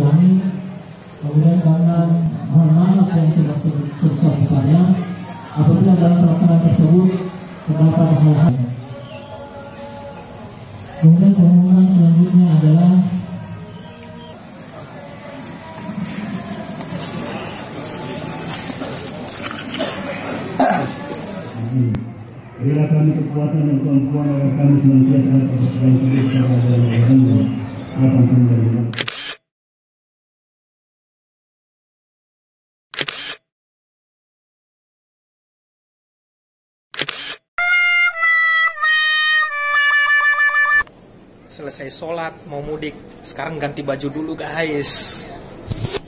Islami. Kemudian karena mohon maaf yang sebesar-besarnya apabila dalam pelaksanaan tersebut terdapat hal-hal. Kemudian pengumuman selanjutnya adalah berilah kami kekuatan dan kemampuan agar kami senantiasa persatuan kita dan Alhamdulillah. Selesai sholat mau mudik, sekarang ganti baju dulu guys.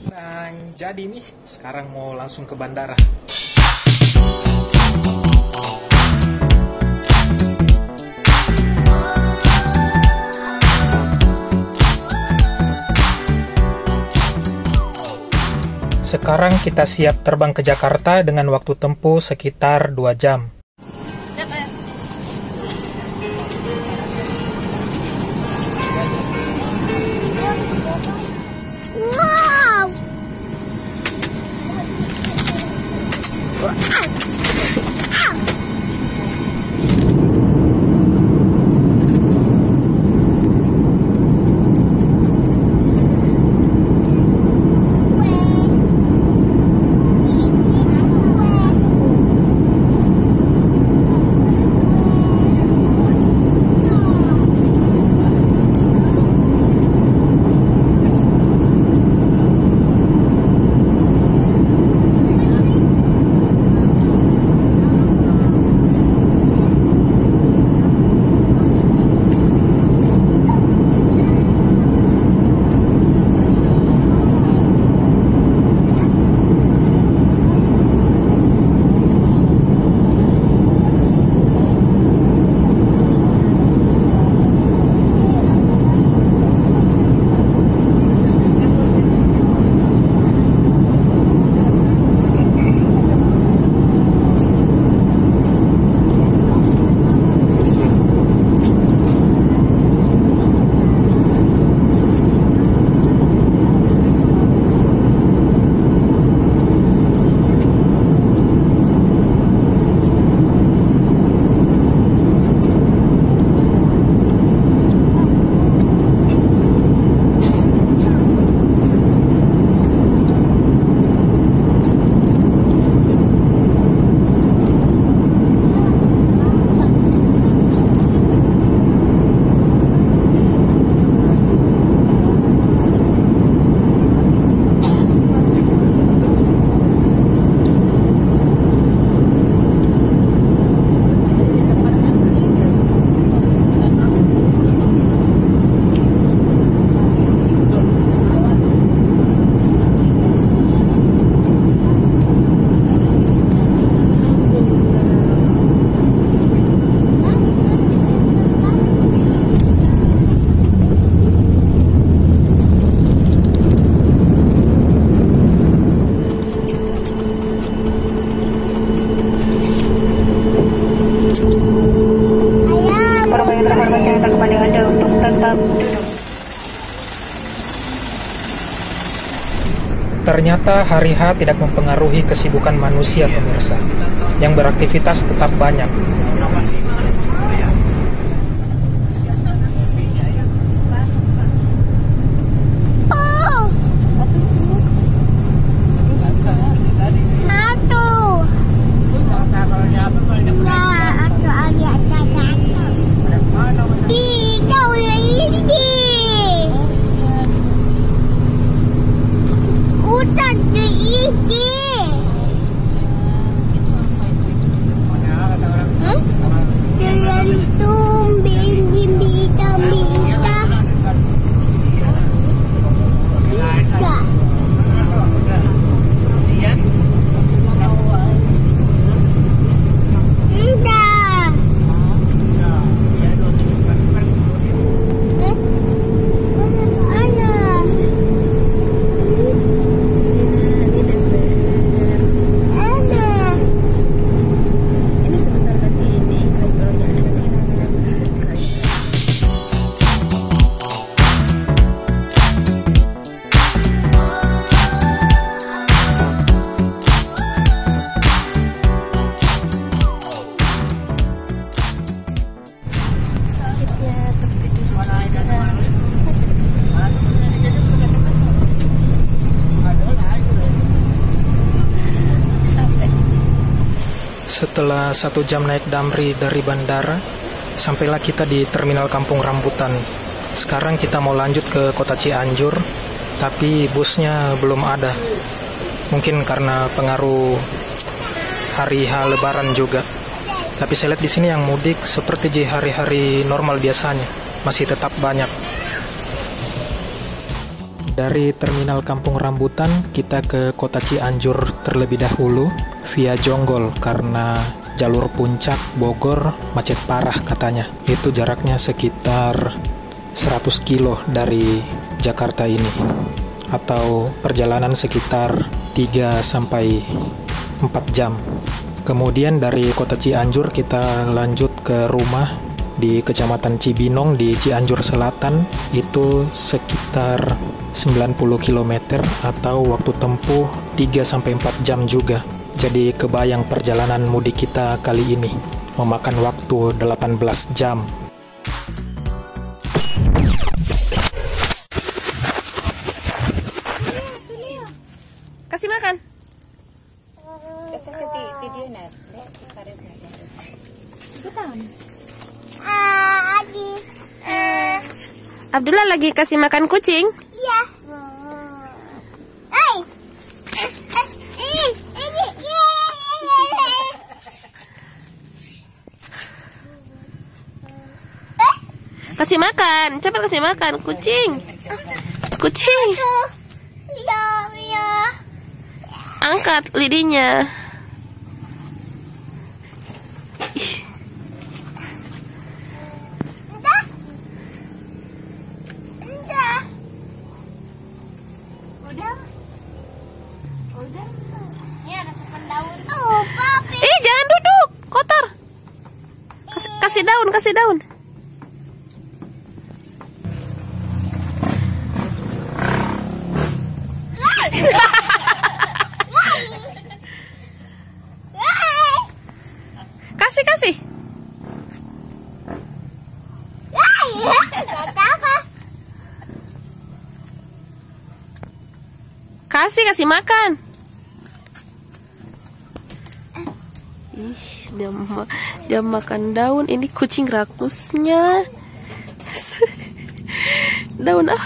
Dan jadi nih sekarang mau langsung ke bandara. Sekarang kita siap terbang ke Jakarta dengan waktu tempuh sekitar 2 jam. Ternyata hari H tidak mempengaruhi kesibukan manusia, pemirsa. Yang beraktivitas tetap banyak. Setelah 1 jam naik Damri dari bandara, sampailah kita di Terminal Kampung Rambutan. Sekarang kita mau lanjut ke kota Cianjur, tapi busnya belum ada. Mungkin karena pengaruh hari H Lebaran juga. Tapi saya lihat di sini yang mudik seperti di hari-hari normal biasanya, masih tetap banyak. Dari Terminal Kampung Rambutan, kita ke kota Cianjur terlebih dahulu via Jonggol karena jalur puncak Bogor macet parah katanya. Itu jaraknya sekitar 100 kilo dari Jakarta ini, atau perjalanan sekitar 3 sampai 4 jam. Kemudian dari kota Cianjur kita lanjut ke rumah di Kecamatan Cibinong di Cianjur Selatan. Itu sekitar 90 km atau waktu tempuh 3 sampai 4 jam juga. Jadi kebayang perjalanan mudik kita kali ini memakan waktu 18 jam. Kasih makan. Abdullah lagi kasih makan kucing. Iya. Kasih makan, cepat kasih makan kucing. Kucing. Angkat lidinya. Jangan duduk, kotor. Kasih daun, kasih daun. Kasih. Kasih makan. Dia makan daun. Ini kucing rakusnya. Daun ah.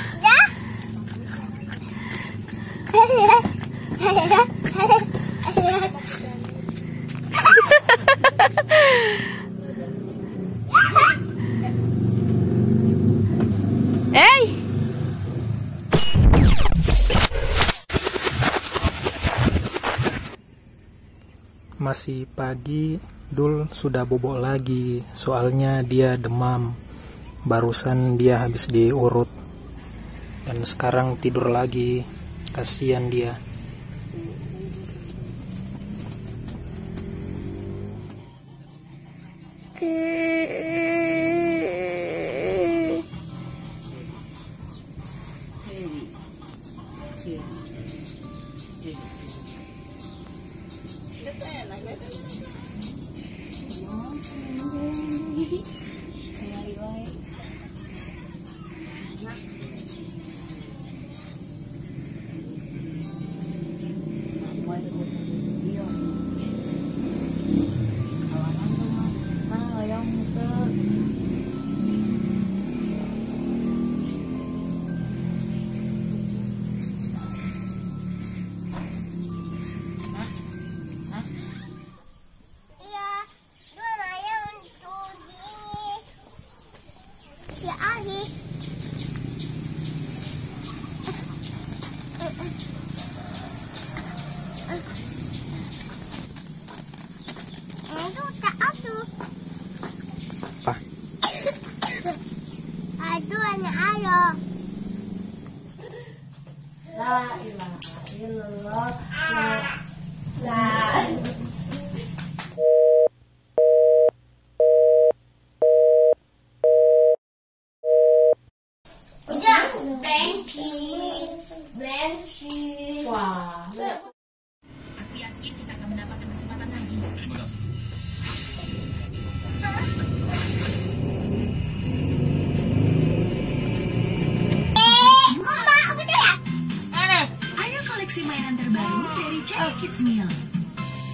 Masih pagi, Dul sudah bobok lagi, soalnya dia demam. Barusan dia habis diurut dan sekarang tidur lagi. Kasihan dia.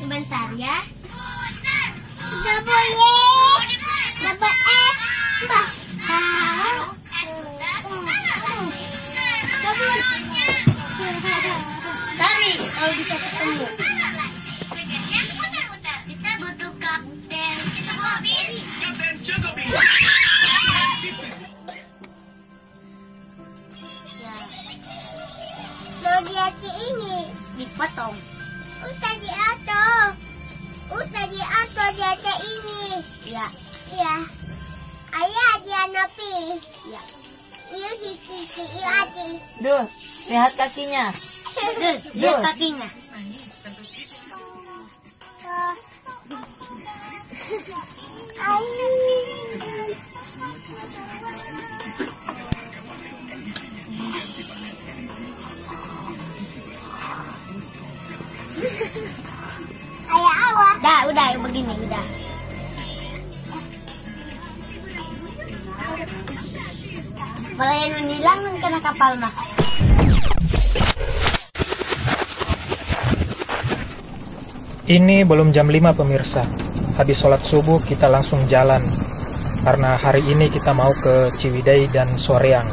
Sebentar ya. Nggak boleh. Nggak boleh. Mbak. Cari kalau bisa ketemu. Kita butuh kapten. Mau lihat ini dipotong. Tadi atau lihat ini. Ya. Ya. Ayah dia napi. Ya. Iya di hati. Duh, lihat kakinya. Lihat kakinya. Ayah awak. Udah begini udah. Kalau yang hilang kena kapal mah. Ini belum jam 5 pemirsa. Habis sholat subuh kita langsung jalan. Karena hari ini kita mau ke Ciwidey dan Soreang.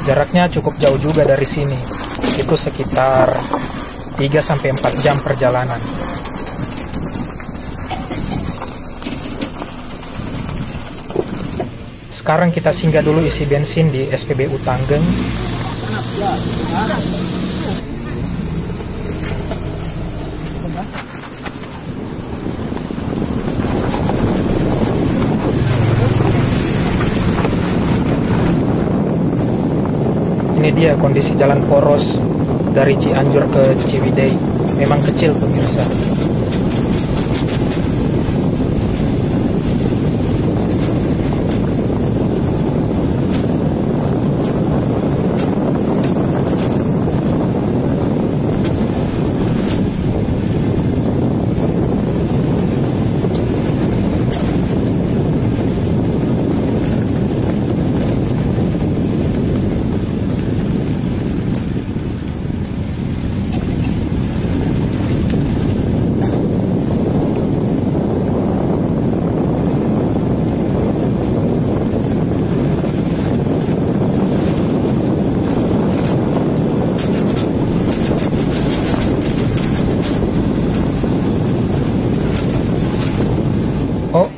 Jaraknya cukup jauh juga dari sini. Itu sekitar 3-4 jam perjalanan. Sekarang kita singgah dulu isi bensin di SPBU Tanggeng. Ini dia kondisi jalan poros dari Cianjur ke Ciwidey. Memang kecil pemirsa.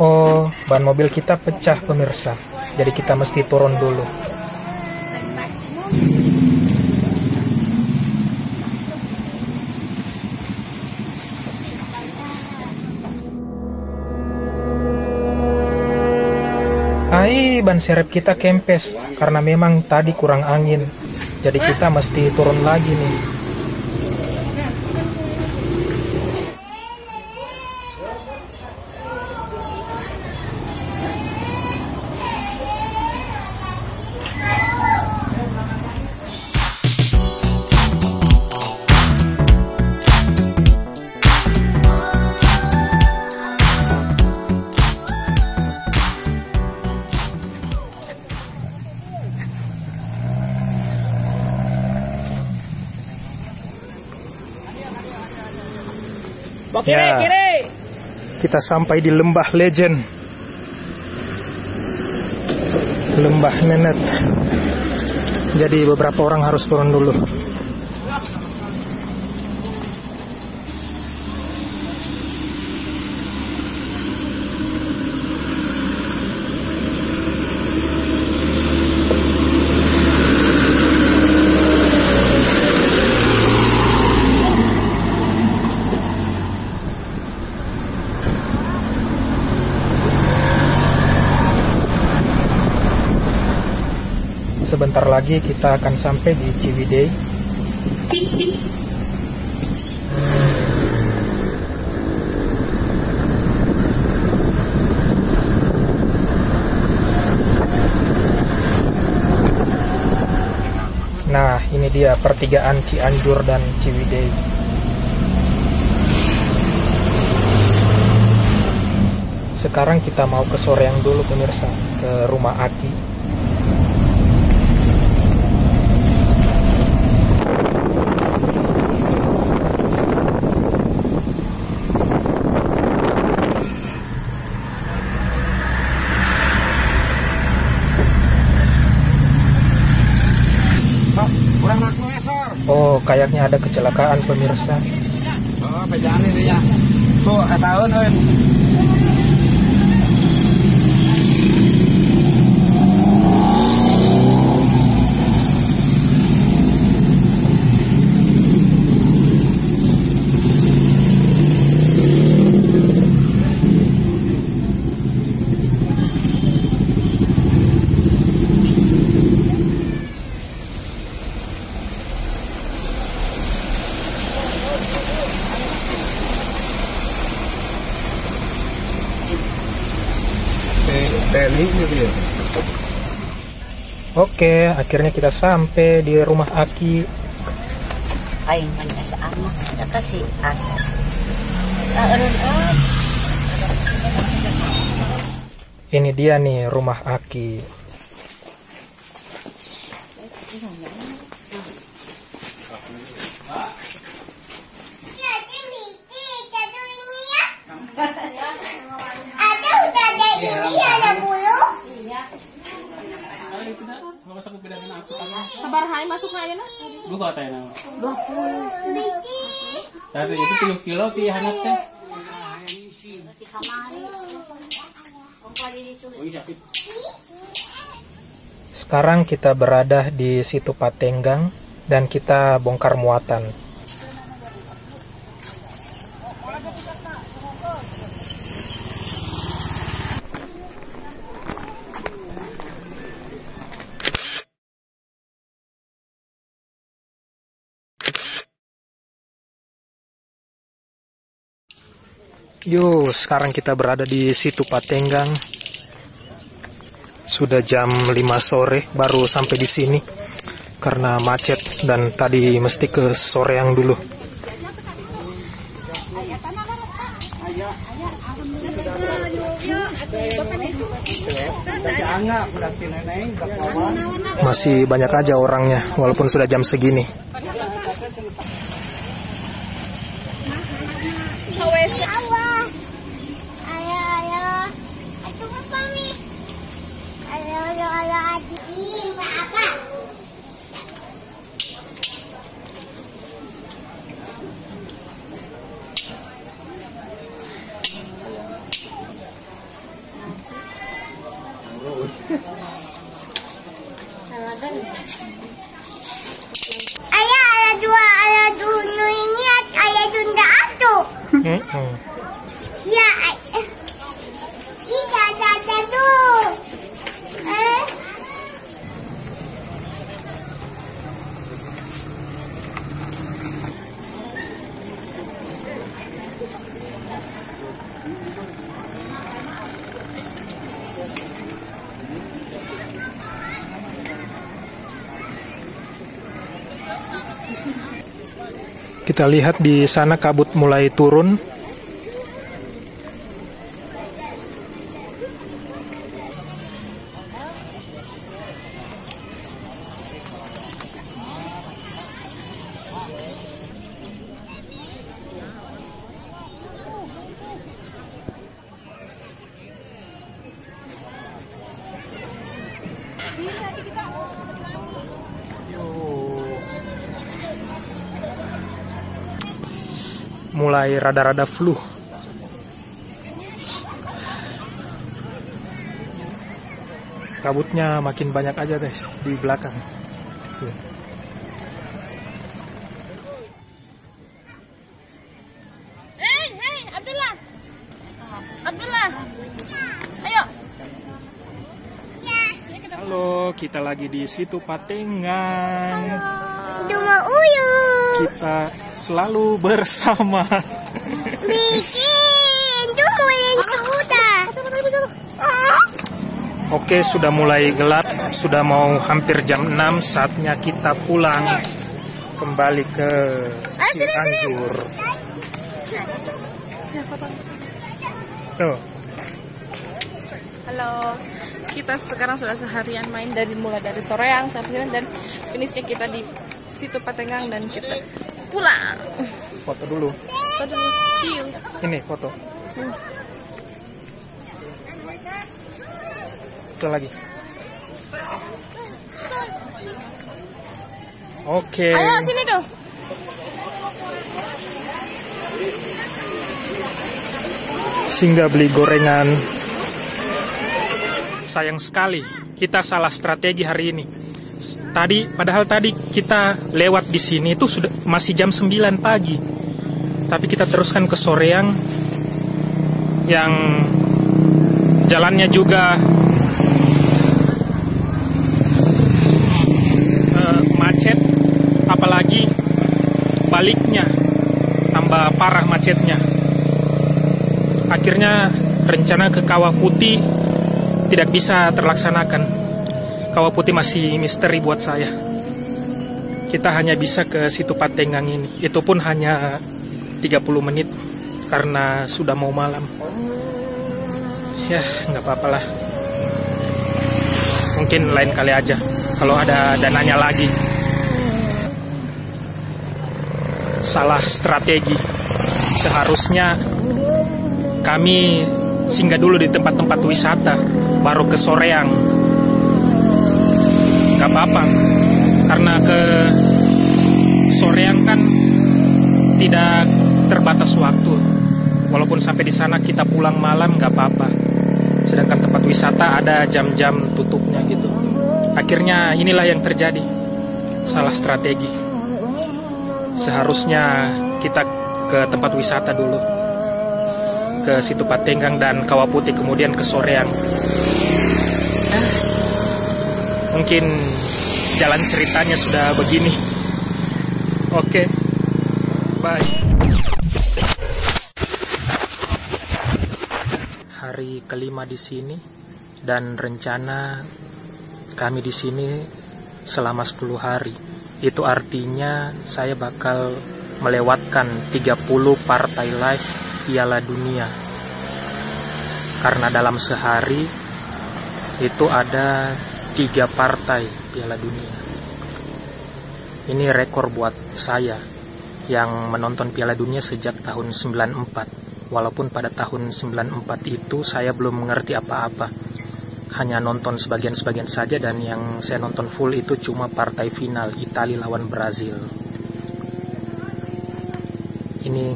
Oh, ban mobil kita pecah pemirsa. Jadi kita mesti turun dulu. Ban serep kita kempes karena memang tadi kurang angin. Jadi kita mesti turun lagi nih. Kiri. Kita sampai di Lembah Legend. Lembah Nenet. Jadi beberapa orang harus turun dulu. Sebentar lagi kita akan sampai di Ciwidey. Nah, ini dia pertigaan Cianjur dan Ciwidey. Sekarang kita mau ke Soreang dulu pemirsa, ke rumah Aki. kayaknya ada kecelakaan pemirsa. Oh, bejaan ini ya. Tuh, tahun, Oke, akhirnya kita sampai di rumah Aki. Aing mana sama ada kasih asa. Ini dia nih rumah Aki. Ya, Jimmy, kita dulu ini ya. Ada udah ada ini, ada bulu. Sabar hai masuk aja na. Gua katanya nama. 20 biji. Tapi itu 7 kilo ti hanap teh. Sekarang kita berada di Situ Patenggang dan kita bongkar muatan. Yuk, sekarang kita berada di Situ Patenggang. Sudah jam 5 sore baru sampai di sini karena macet dan tadi mesti ke Soreang dulu. Masih banyak aja orangnya walaupun sudah jam segini. Ayah ada dua ini ayah tunda atu. Ya, kita ada tuh. Kita lihat di sana kabut mulai turun. Mulai rada-rada flu. Kabutnya makin banyak aja guys di belakang. Tuh. Hei, Abdullah. Abdullah. Ayo. Halo, kita lagi di Situ Patenggang. Dua uyu. Kita selalu bersama. Bikin tunggu yang sudah. Oke, sudah mulai gelap, sudah mau hampir jam 6, saatnya kita pulang kembali ke Cianjur. Tuh. Halo. Kita sekarang sudah seharian main mulai dari Soreang sampai sini dan finishnya kita di Situ Patenggang dan kita pulang. Foto dulu. Foto dulu. See you. Ini foto. Itu lagi. Oke. Ayo sini tuh. singgah beli gorengan. Sayang sekali kita salah strategi hari ini. Padahal tadi kita lewat di sini itu sudah masih jam 9 pagi. Tapi kita teruskan ke Soreang yang jalannya juga macet, apalagi baliknya tambah parah macetnya. Akhirnya rencana ke Kawah Putih tidak bisa terlaksanakan. Kawah Putih masih misteri buat saya. Kita hanya bisa ke Situ Patenggang ini. Itu pun hanya 30 menit karena sudah mau malam. Ya, nggak apa-apalah. Mungkin lain kali aja kalau ada dananya lagi. Salah strategi. Seharusnya kami singgah dulu di tempat-tempat wisata, baru ke Soreang. Gak apa-apa, karena ke Soreang kan tidak terbatas waktu. Walaupun sampai di sana kita pulang malam gak apa-apa. Sedangkan tempat wisata ada jam-jam tutupnya gitu. Akhirnya inilah yang terjadi. Salah strategi. Seharusnya kita ke tempat wisata dulu, ke Situ Patenggang dan Kawah Putih, kemudian ke Soreang. Mungkin jalan ceritanya sudah begini. Oke, bye. Hari kelima di sini dan rencana kami di sini selama 10 hari. Itu artinya saya bakal melewatkan 30 partai live Piala Dunia. Karena dalam sehari itu ada 3 partai Piala Dunia. Ini rekor buat saya yang menonton Piala Dunia sejak tahun 94. Walaupun pada tahun 94 itu saya belum mengerti apa-apa. Hanya nonton sebagian-sebagian saja, dan yang saya nonton full itu cuma partai final Italia lawan Brazil. Ini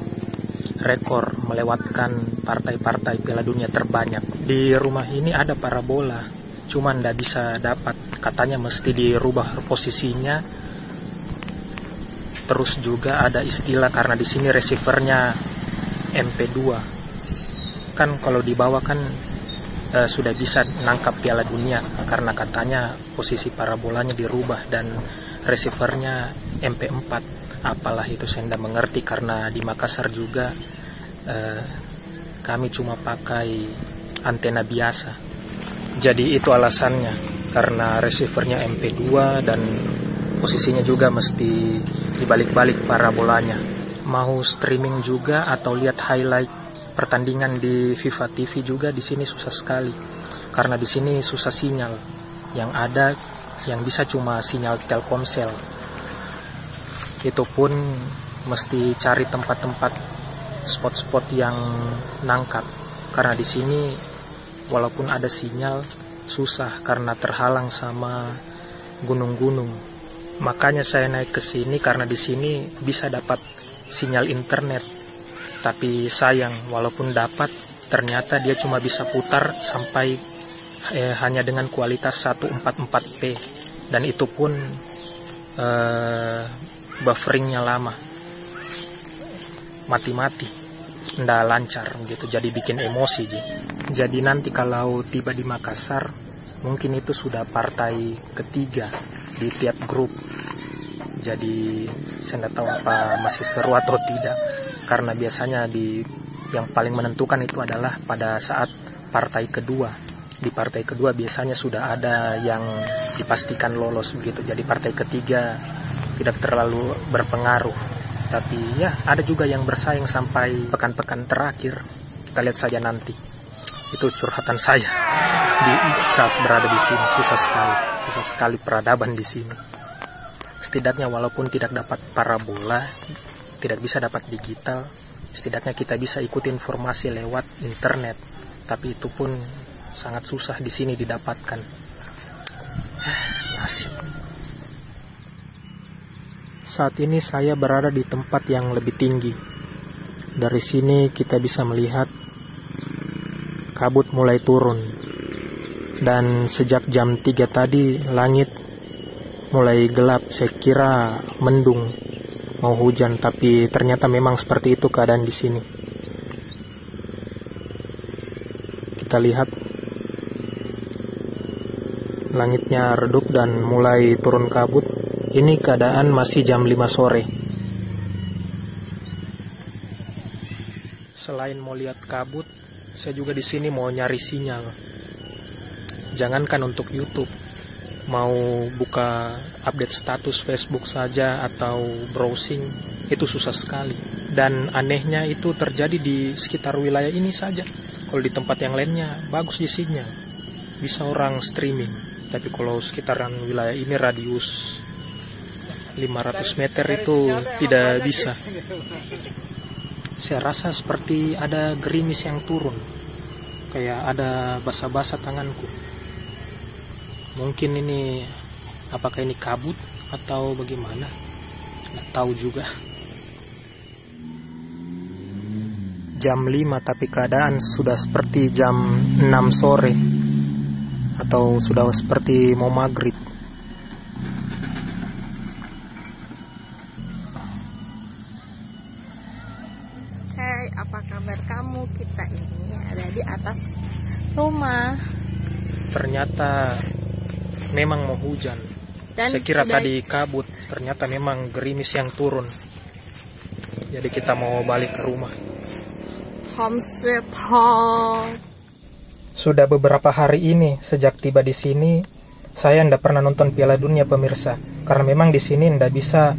rekor melewatkan partai-partai Piala Dunia terbanyak. Di rumah ini ada parabola, cuman nggak bisa dapat. Katanya mesti dirubah posisinya. Terus juga ada istilah karena di sini receivernya MP2. Kan kalau di bawah kan sudah bisa nangkap Piala Dunia, karena katanya posisi parabolanya dirubah dan receivernya MP4. Apalah itu, saya tidak mengerti, karena di Makassar juga kami cuma pakai antena biasa. Jadi itu alasannya, karena receivernya MP2 dan posisinya juga mesti dibalik-balik parabolanya. Mau streaming juga atau lihat highlight pertandingan di FIFA TV juga di sini susah sekali, karena di sini susah sinyal. Yang ada yang bisa cuma sinyal Telkomsel. Itu pun mesti cari tempat-tempat spot-spot yang nangkap, karena di sini walaupun ada sinyal susah karena terhalang sama gunung-gunung. Makanya saya naik ke sini karena di sini bisa dapat sinyal internet. Tapi sayang, walaupun dapat, ternyata dia cuma bisa putar sampai hanya dengan kualitas 144p. Dan itu pun bufferingnya lama. Mati-mati, nggak lancar gitu, jadi bikin emosi gitu. Jadi nanti kalau tiba di Makassar, mungkin itu sudah partai ketiga di tiap grup. Jadi saya nggak tahu apa masih seru atau tidak. Karena biasanya yang paling menentukan itu adalah pada saat partai kedua. Di partai kedua biasanya sudah ada yang dipastikan lolos begitu. Jadi partai ketiga tidak terlalu berpengaruh. Tapi ya ada juga yang bersaing sampai pekan-pekan terakhir. Kita lihat saja nanti. Itu curhatan saya saat berada di sini. Susah sekali peradaban di sini. Setidaknya walaupun tidak dapat parabola, tidak bisa dapat digital, setidaknya kita bisa ikuti informasi lewat internet. Tapi itu pun sangat susah di sini didapatkan. Nasib. Saat ini saya berada di tempat yang lebih tinggi. Dari sini kita bisa melihat kabut mulai turun. Dan sejak jam 3 tadi langit mulai gelap. Saya kira mendung, mau hujan, tapi ternyata memang seperti itu keadaan di sini. Kita lihat langitnya redup dan mulai turun kabut. Ini keadaan masih jam 5 sore. Selain mau lihat kabut, saya juga di sini mau nyari sinyal. Jangankan untuk YouTube, mau buka update status Facebook saja atau browsing itu susah sekali. Dan anehnya itu terjadi di sekitar wilayah ini saja. Kalau di tempat yang lainnya bagus di sinyal, bisa orang streaming. Tapi kalau sekitaran wilayah ini radius 500 meter itu tidak bisa. Saya rasa seperti ada gerimis yang turun, kayak ada basah-basah tanganku. Mungkin ini, apakah ini kabut atau bagaimana? Nggak tahu juga. Jam 5 tapi keadaan sudah seperti jam 6 sore. Atau sudah seperti mau maghrib. Hai, apa kabar kamu? Kita ini ada di atas rumah. Ternyata memang mau hujan. Dan saya kira tadi kabut, ternyata memang gerimis yang turun. Jadi kita mau balik ke rumah. Home sweet home. Sudah beberapa hari ini sejak tiba di sini, saya ndak pernah nonton Piala Dunia, pemirsa. Karena memang di sini ndak bisa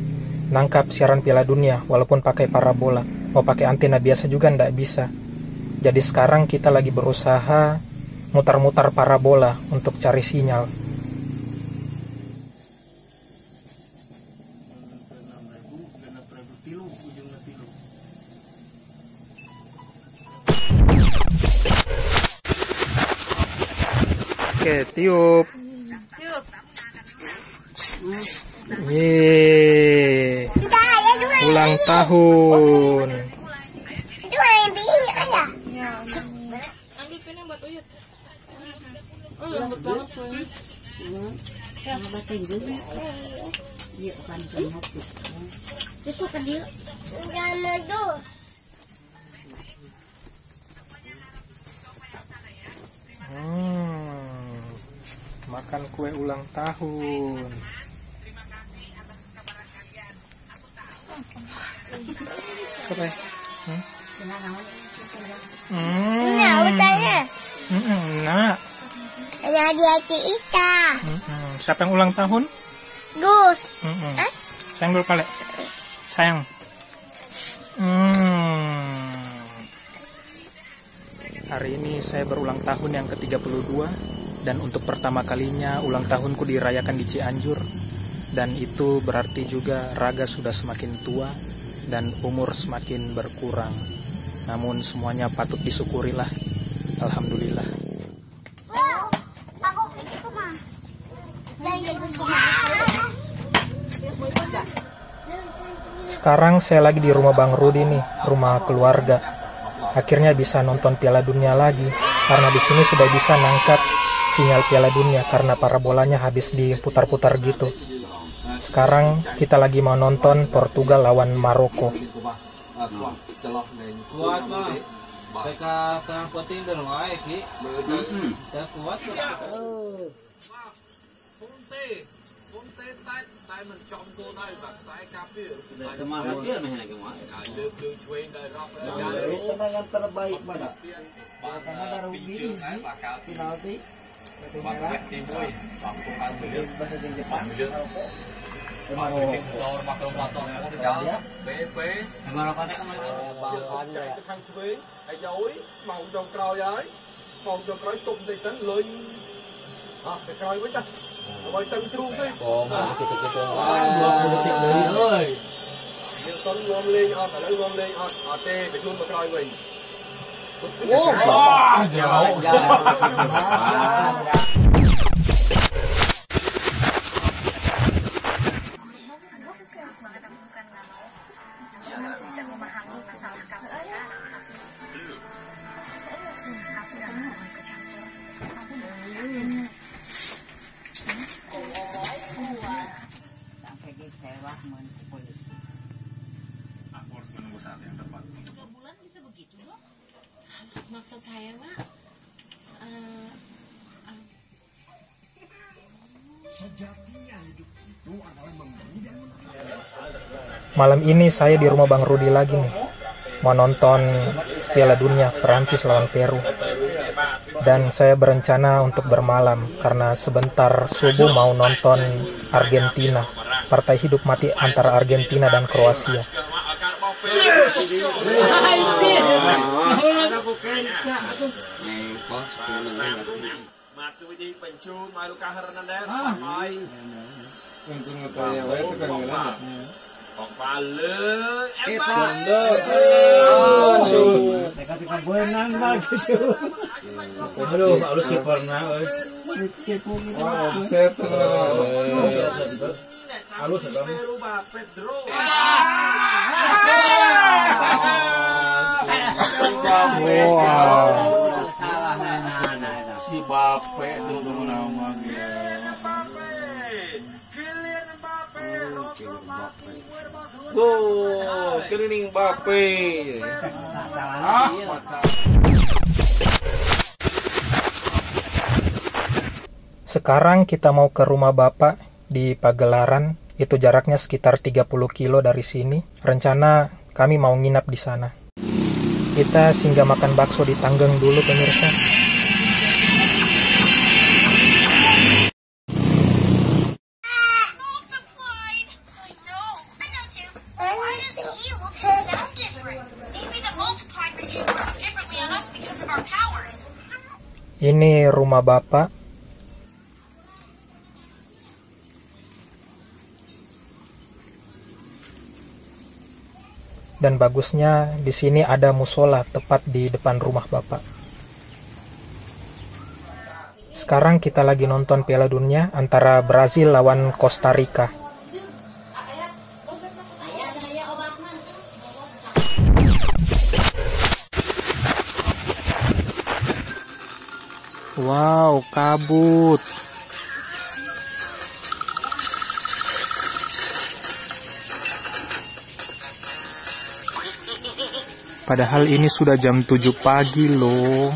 nangkap siaran Piala Dunia walaupun pakai parabola. Mau pakai antena biasa juga ndak bisa. Jadi sekarang kita lagi berusaha mutar-mutar parabola untuk cari sinyal. Oke, tiup. Yeay. Ulang tahun. Ambil pin yang buat Uyut. Oh, lembut banget soalnya. Suka dia. Jangan tuh. Makan kue ulang tahun. Coba ya. Nah, utanya. Nah. Ada dia Ika. Siapa yang ulang tahun? Gus. Sayang dulu kali. Sayang. Hari ini saya berulang tahun yang ke-32. Dan untuk pertama kalinya ulang tahunku dirayakan di Cianjur. Dan itu berarti juga raga sudah semakin tua dan umur semakin berkurang. Namun semuanya patut disyukurilah. Alhamdulillah. Sekarang saya lagi di rumah Bang Rudi nih, rumah keluarga. Akhirnya bisa nonton Piala Dunia lagi karena di sini sudah bisa nangkap sinyal Piala Dunia karena parabolanya habis diputar-putar gitu. Sekarang kita lagi mau nonton Portugal lawan Maroko. Terbaik mana? Karena rugi penalti. Bahasa Jepang. Bisa memahami masalah kamu. saat yang tepat untuk Maksud saya Mak, Malam ini saya di rumah Bang Rudi lagi nih, mau nonton Piala Dunia Perancis lawan Peru. Dan saya berencana untuk bermalam karena sebentar subuh mau nonton Argentina, partai hidup mati antara Argentina dan Kroasia. Si Bape itu nama dia. Oh, keliling Bape. Sekarang kita mau ke rumah Bapak di Pagelaran. Itu jaraknya sekitar 30 kilo dari sini. Rencana kami mau nginap di sana. Kita singgah makan bakso di Tanggeng dulu, pemirsa. Ini rumah Bapak. Dan bagusnya di sini ada musola tepat di depan rumah Bapak. Sekarang kita lagi nonton Piala Dunia antara Brazil lawan Costa Rica. Wow, kabut. Padahal ini sudah jam 7 pagi loh.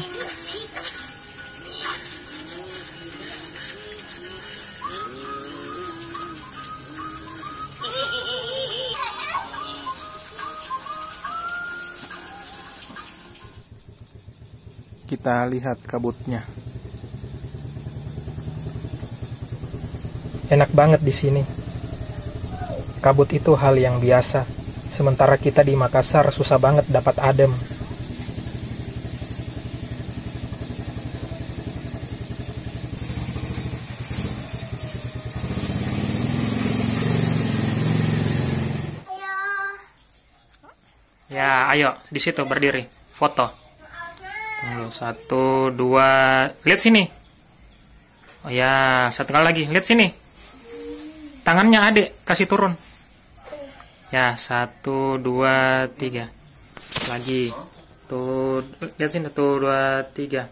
Kita lihat kabutnya. Enak banget di sini. Kabut itu hal yang biasa. Sementara kita di Makassar susah banget dapat adem. Ya, ayo di situ berdiri, foto. Tunggu, 1, 2, lihat sini. Oh ya, satu kali lagi, lihat sini. Tangannya Adek, kasih turun. Ya, 1, 2, 3. Lagi. Tuh, lihat sini, 1, 2, 3.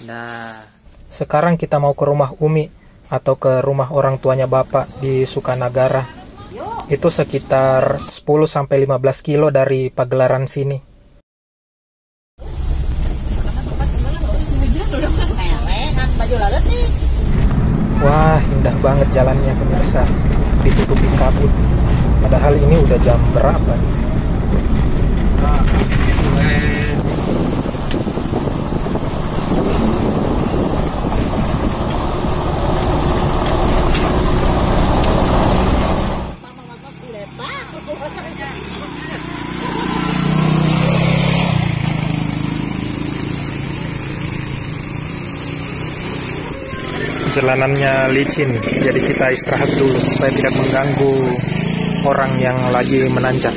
Nah. Sekarang kita mau ke rumah Umi atau ke rumah orang tuanya Bapak di Sukanagara. Itu sekitar 10-15 kilo dari Pagelaran sini. Wah, indah banget jalannya, pemirsa. Ditutupi kabut. Padahal ini udah jam berapa nih? Jalanannya licin, jadi kita istirahat dulu supaya tidak mengganggu orang yang lagi menanjak.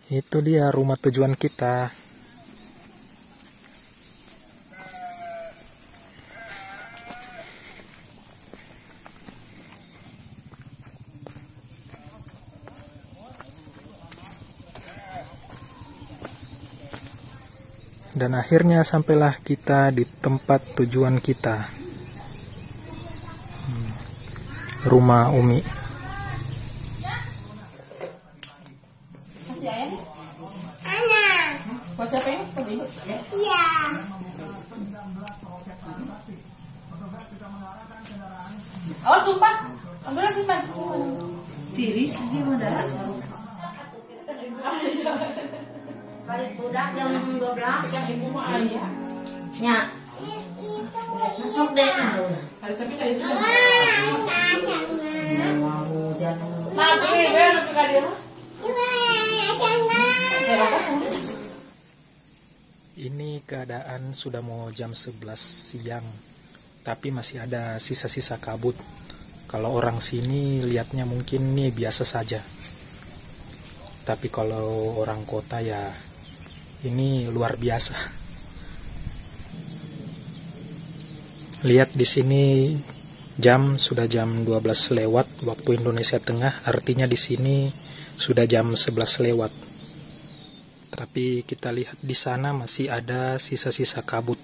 Itu dia rumah tujuan kita. Dan akhirnya sampailah kita di tempat tujuan kita. Rumah Umi. Kasih ayam? Ana. Buat siapa ini? Buat ibu? Iya. Oh, tumpah. Ambil simpan. Tiris dia mendarat. Balik budak jam 12. Yang ibu mah ayah. Nya. Masuk deh nah. Tapi kali itu jam Mau hujan. Maaf, ini benar tapi kali dia. Ini keadaan sudah mau jam 11 siang, tapi masih ada sisa-sisa kabut. Kalau orang sini lihatnya mungkin nih biasa saja. Tapi kalau orang kota ya ini luar biasa. Lihat di sini sudah jam 12 lewat waktu Indonesia Tengah, artinya di sini sudah jam 11 lewat. Tapi kita lihat di sana masih ada sisa-sisa kabut.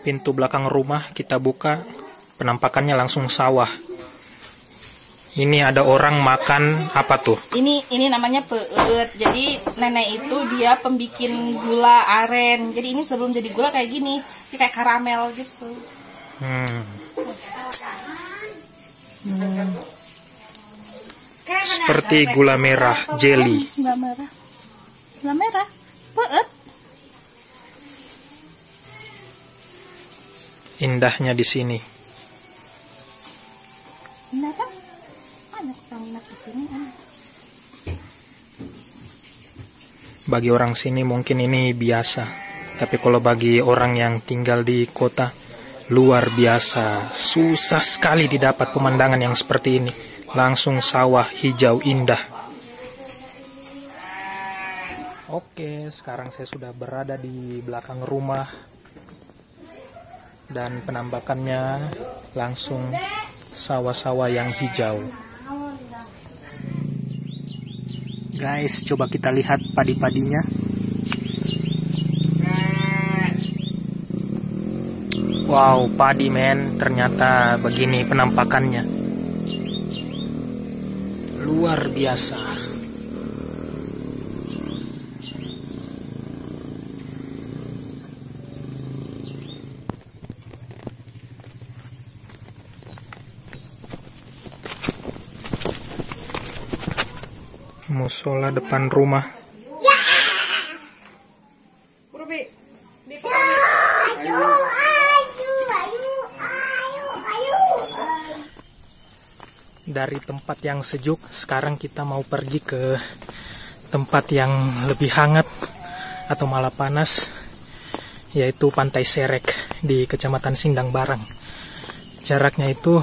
Pintu belakang rumah kita buka, penampakannya langsung sawah. Ini ada orang makan apa tuh? Ini namanya peut. Jadi nenek itu dia pembikin gula aren. Jadi ini sebelum jadi gula kayak gini, ini kayak karamel gitu. Seperti gula merah, jelly. Gula merah, peut. Indahnya di sini. Indah kan? Banyak orang minat di sini. Bagi orang sini mungkin ini biasa, tapi kalau bagi orang yang tinggal di kota, luar biasa. Susah sekali didapat pemandangan yang seperti ini. Langsung sawah hijau indah. Oke, sekarang saya sudah berada di belakang rumah. Dan penampakannya langsung sawah-sawah yang hijau. Guys, coba kita lihat padi-padinya. Wow, padi men, ternyata begini penampakannya. Luar biasa. Musola depan rumah. Dari tempat yang sejuk, sekarang kita mau pergi ke tempat yang lebih hangat atau malah panas, yaitu Pantai Serek di Kecamatan Sindang Barang. Jaraknya itu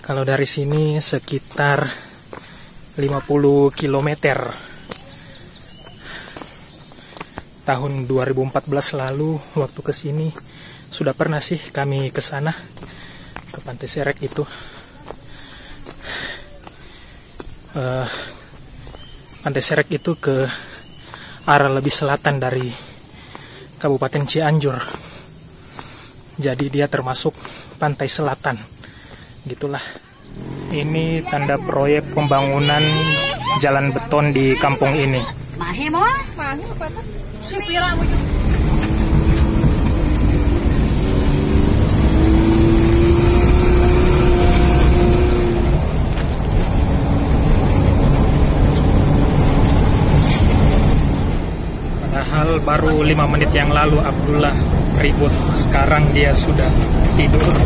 kalau dari sini sekitar 50 km. Tahun 2014 lalu waktu kesini sudah pernah sih kami ke sana, ke Pantai Serek itu. Pantai Serek itu ke arah lebih selatan dari Kabupaten Cianjur. Jadi dia termasuk pantai selatan. Gitulah. Ini tanda proyek pembangunan jalan beton di kampung ini. Mahe mo? Mahe apa tuh? Supira mo. Padahal baru 5 menit yang lalu Abdullah ribut, sekarang dia sudah tidur.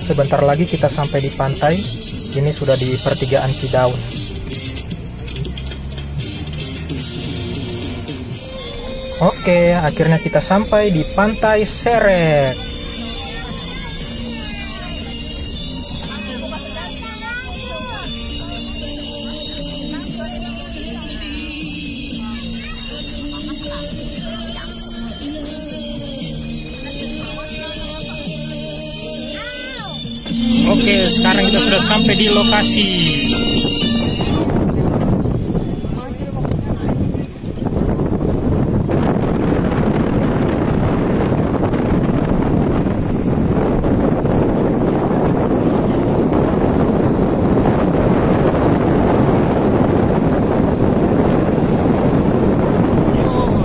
Sebentar lagi kita sampai di pantai. Ini sudah di pertigaan Cidaun. Oke, akhirnya kita sampai di Pantai Serek. Oke, sekarang kita sudah sampai di lokasi.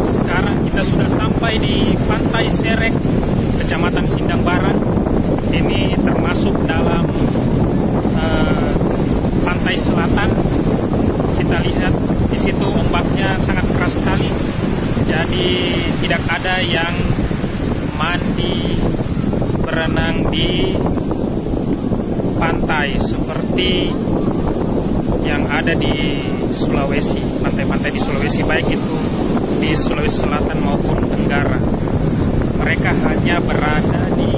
Sekarang kita sudah sampai di Pantai Serek, Kecamatan Sindang Barat. Ini termasuk dalam pantai selatan. Kita lihat di situ ombaknya sangat keras sekali. Jadi tidak ada yang mandi berenang di pantai seperti yang ada di Sulawesi, pantai-pantai di Sulawesi, baik itu di Sulawesi Selatan maupun Tenggara. Mereka hanya berada di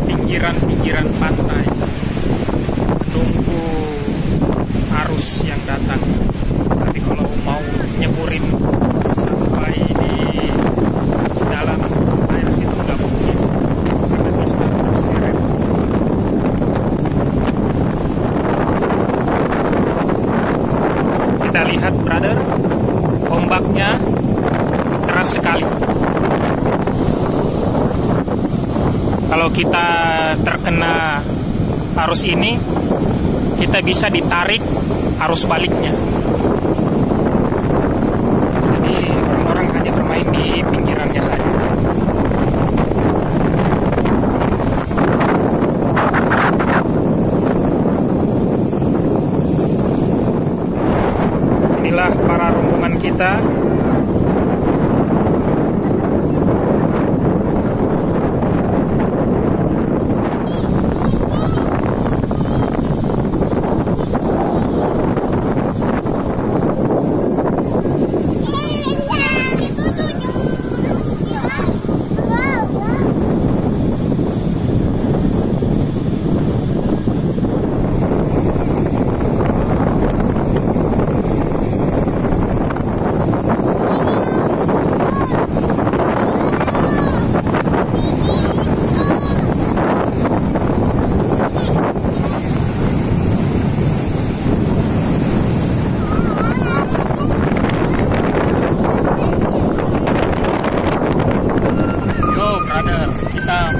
pinggiran-pinggiran pantai menunggu arus yang datang. Tapi kalau mau nyeburin sampai di dalam air situ nggak mungkin, karena bisa terseret. Kita lihat, brother, ombaknya keras sekali. Kalau kita terkena arus ini, kita bisa ditarik arus baliknya. Jadi orang-orang hanya bermain di pinggirannya saja. Inilah para rombongan kita.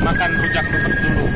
Makan rujak bebek dulu.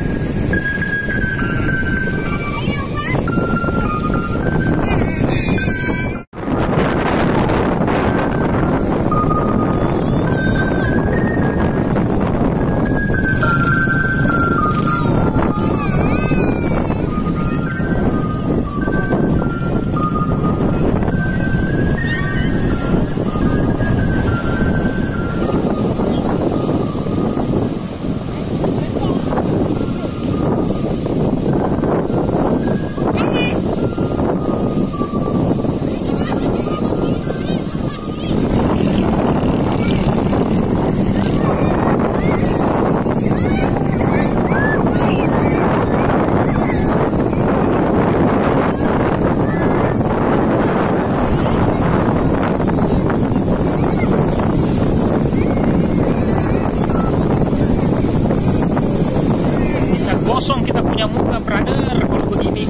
Gosong kita punya muka, brother, kalau begini.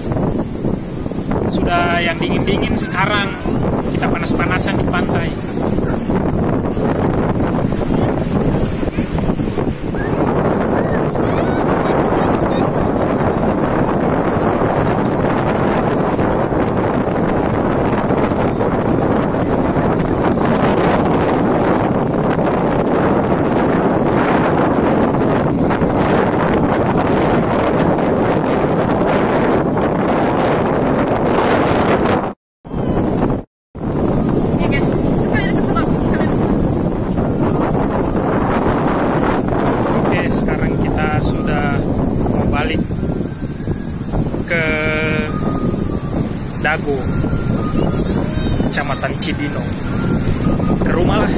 Sudah yang dingin-dingin, sekarang kita panas-panasan di pantai. Ke Dago, Kecamatan Cibinong, ke rumah lah.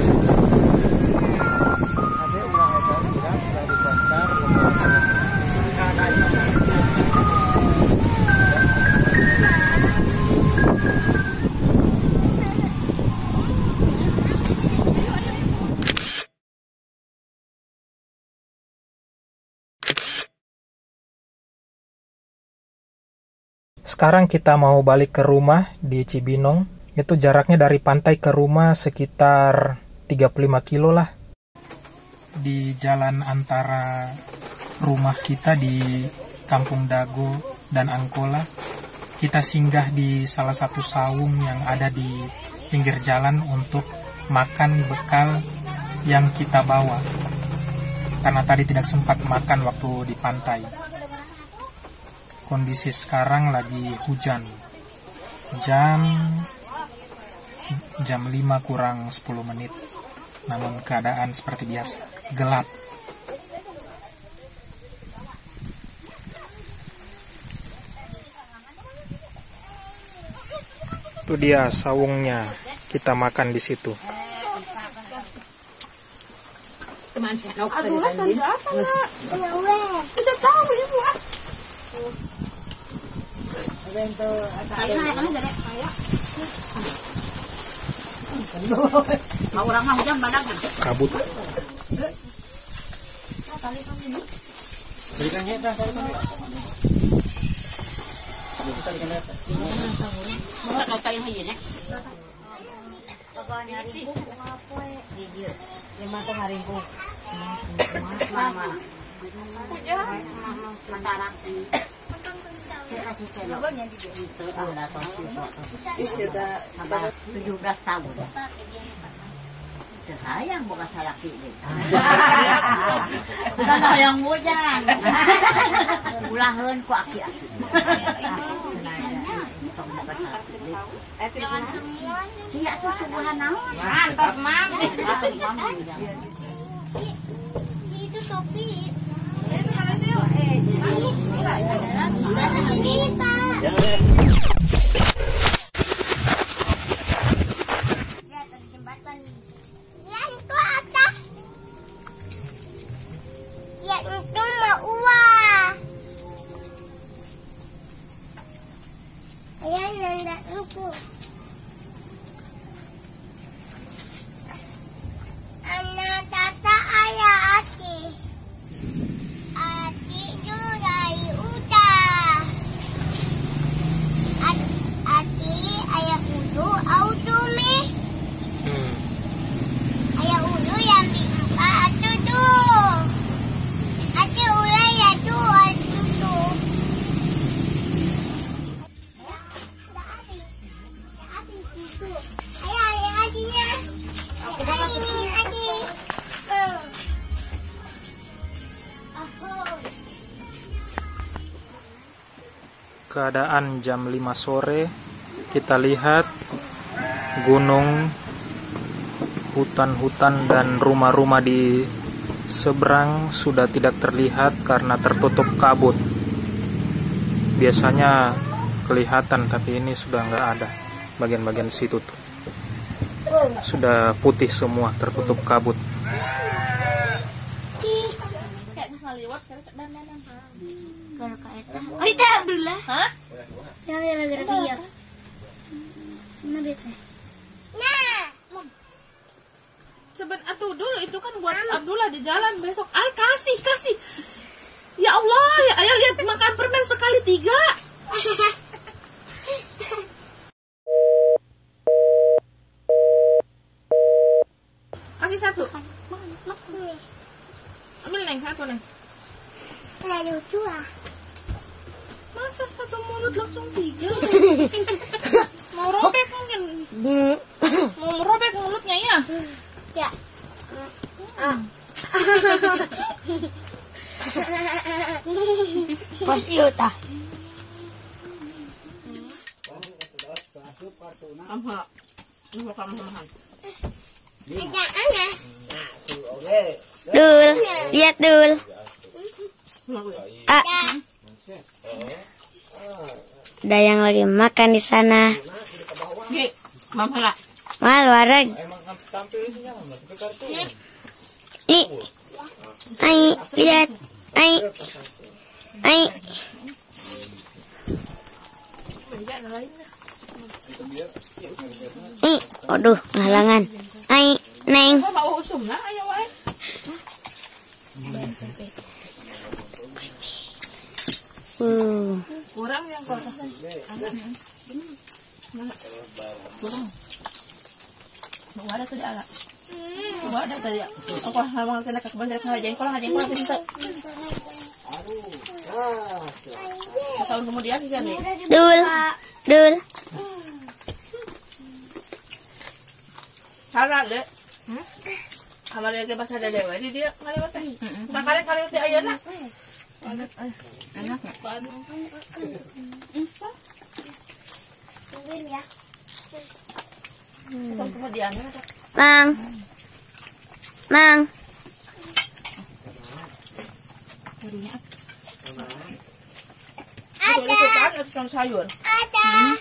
Sekarang kita mau balik ke rumah di Cibinong. Itu jaraknya dari pantai ke rumah sekitar 35 kilo lah. Di jalan antara rumah kita di Kampung Dago dan Angkola, kita singgah di salah satu saung yang ada di pinggir jalan untuk makan bekal yang kita bawa. Karena tadi tidak sempat makan waktu di pantai. Kondisi sekarang lagi hujan. Jam 5 kurang 10 menit. Namun keadaan seperti biasa, gelap. Itu dia saungnya, kita makan di situ. Teman saya tahu orang mah hujan badak Kabut. tahun. Sayang bukan salah pilih. Sudah yang hujan. Ulahan ku aki-aki. Siap tuh subhanallah. Mantap, Mam. Itu Sophie. Anak tata ayah ati. Ati jurai udah. Ati ayah ulu auto mi. Ayah ulu yang bimpa atu tuh. Ati ulai ya tuh atu tuh. Ayah adinya. Keadaan jam 5 sore, kita lihat gunung, hutan-hutan dan rumah-rumah di seberang sudah tidak terlihat karena tertutup kabut. Biasanya kelihatan, tapi ini sudah nggak ada. Bagian-bagian situ tuh sudah putih semua, tertutup kabut. Oh, itu Abdullah. Hah? Yang gara-gara dia. Mana bete? Nah. Seben atuh dulu itu kan buat Abdullah di jalan besok. Ay, kasih. Ya Allah, ya ayah lihat makan permen sekali 3. Kasih 1. Ambil Neng, 1 Neng. Lucu ah. Masa 1 mulut langsung 3? Mau robek mungkin. Mau robek mulutnya ya? Ya. Pas iyo ta. Ada anak. Dul, lihat Dul. Ada yang lagi makan di sana. Mal wareg. Nih, ai lihat, ai. Aduh, halangan. Ai, Neng. Kurang yang kota. Kurang. Ada tuh ada. Ada tadi. Aku mau kena ke bandar ngajengkol pintu. Tahun kemudian sih kan nih. Dul. Salah deh. Amal lagi pas ada dewa dia ngalewat teh. Makanya kali teh ayeuna. Enak ya. Kemudian Mang. Ada sayur. Ada.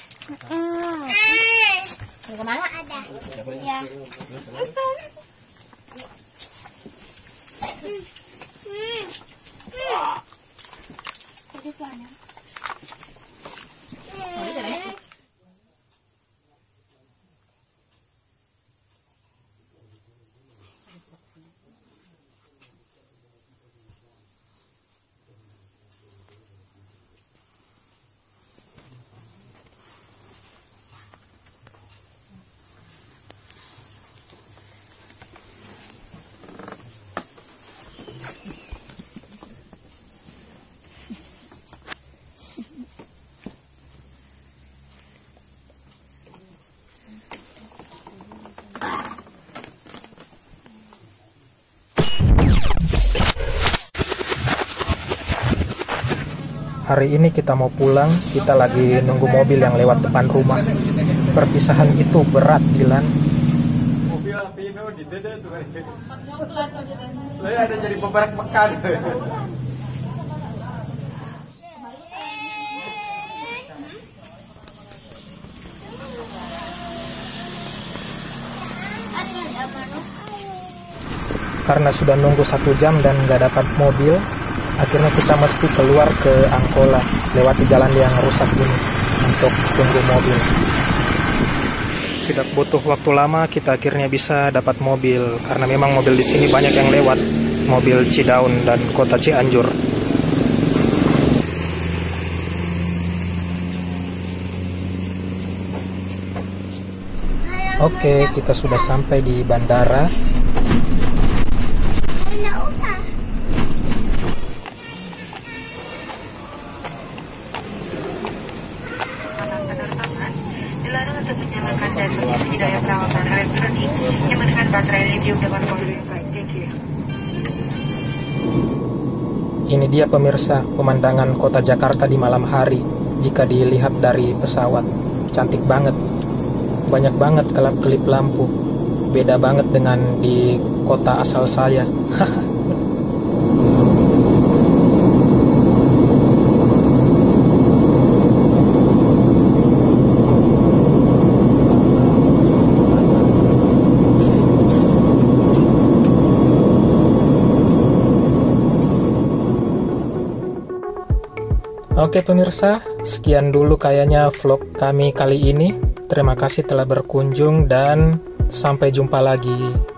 Kemana? Ada. Ya. Hari ini kita mau pulang, kita lagi nunggu mobil yang lewat depan rumah. Perpisahan itu berat, Dilan. Mobil Vino di dede tuh. Ada jadi beberapa pekan. Karena sudah nunggu 1 jam dan nggak dapat mobil, akhirnya kita mesti keluar ke Angkola lewati jalan yang rusak ini untuk tunggu mobil. Tidak butuh waktu lama, kita akhirnya bisa dapat mobil karena memang mobil di sini banyak yang lewat, mobil Cidaun dan Kota Cianjur. Oke, kita sudah sampai di bandara. Dilarang untuk menyalakan dan mengisi daya perawatan elektronik yang menekan baterai lithium dengan volume yang baik. Thank you. Ini dia pemirsa, pemandangan kota Jakarta di malam hari jika dilihat dari pesawat. Cantik banget. Banyak banget kelap-kelip lampu. Beda banget dengan di kota asal saya. Oke pemirsa, sekian dulu kayaknya vlog kami kali ini. Terima kasih telah berkunjung dan sampai jumpa lagi.